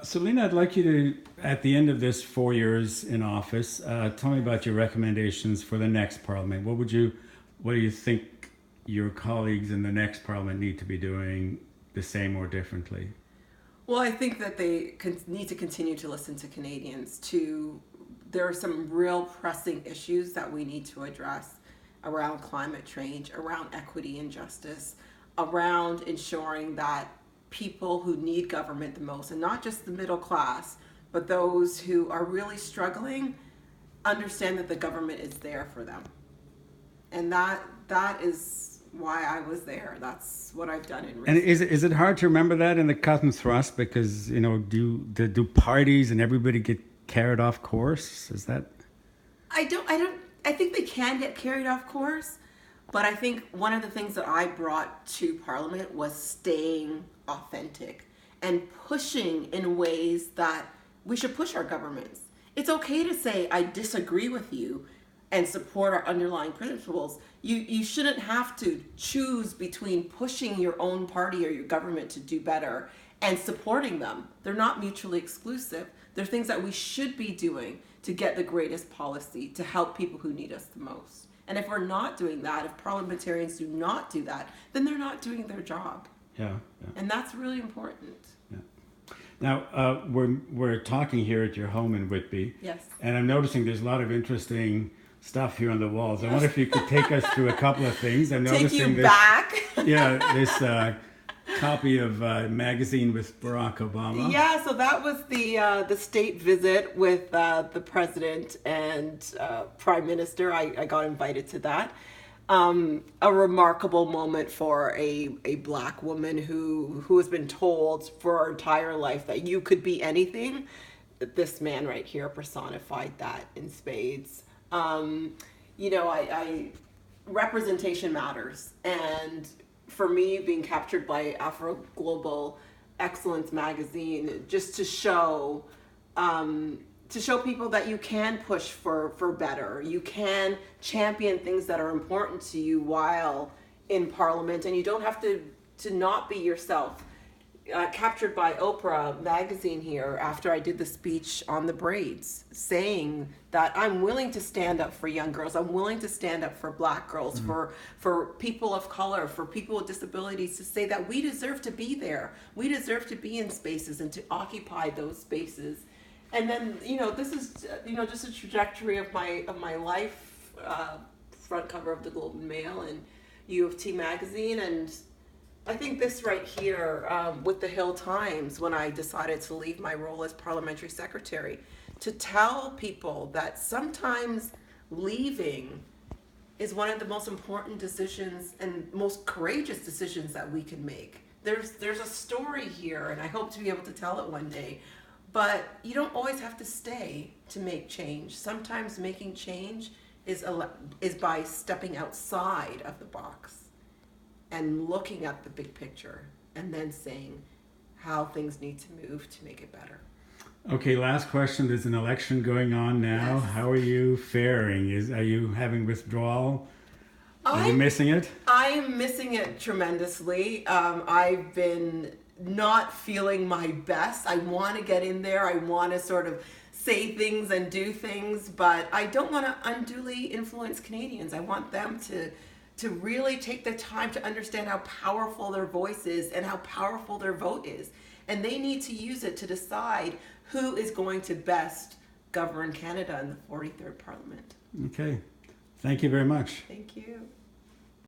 Celina, I'd like you to, at the end of this 4 years in office, tell me about your recommendations for the next parliament. What do you think your colleagues in the next parliament need to be doing the same or differently? Well, I think that they need to continue to listen to Canadians. There are some real pressing issues that we need to address around climate change, around equity and justice, around ensuring that people who need government the most, and not just the middle class, but those who are really struggling, understand that the government is there for them. And that is why I was there. That's what I've done in And recent. is it hard to remember that in the cut and thrust because do parties and everybody get carried off course? Is that I think they can get carried off course, but I think one of the things that I brought to Parliament was staying authentic and pushing in ways that we should push our governments. It's okay to say, I disagree with you and support our underlying principles. You shouldn't have to choose between pushing your own party or your government to do better and supporting them. They're not mutually exclusive. They're things that we should be doing to get the greatest policy to help people who need us the most. And if we're not doing that, if parliamentarians do not do that, then they're not doing their job. yeah, yeah. And that's really important. Now, we're talking here at your home in Whitby. Yes. And I'm noticing there's a lot of interesting stuff here on the walls. I wonder if you could take us through a couple of things. I'm Take noticing you this, back. this copy of magazine with Barack Obama. Yeah, so that was the state visit with the president and prime minister. I got invited to that. A remarkable moment for a black woman who has been told for her entire life that you could be anything. This man right here personified that in spades. I representation matters, and for me, being captured by Afro Global Excellence magazine, just to show people that you can push for better. You can champion things that are important to you while in Parliament, and you don't have to not be yourself. Captured by Oprah magazine here after I did the speech on the braids, saying that I'm willing to stand up for young girls. I'm willing to stand up for black girls, for people of color, for people with disabilities, to say that we deserve to be there. We deserve to be in spaces and to occupy those spaces. And then, this is, just a trajectory of my life, front cover of the Globe and Mail and U of T magazine. And I think this right here with the Hill Times, when I decided to leave my role as parliamentary secretary, to tell people that sometimes leaving is one of the most important decisions and most courageous decisions that we can make. There's a story here, and I hope to be able to tell it one day. But you don't always have to stay to make change. Sometimes making change is by stepping outside of the box and looking at the big picture and then saying how things need to move to make it better. Okay, last question. There's an election going on now. Yes. How are you faring? Are you having withdrawal? Are you missing it? I am missing it tremendously. I've been not feeling my best. I want to get in there. I want to sort of say things and do things, but I don't want to unduly influence Canadians. I want them to really take the time to understand how powerful their voice is and how powerful their vote is. And they need to use it to decide who is going to best govern Canada in the 43rd Parliament. Okay. Thank you very much. Thank you.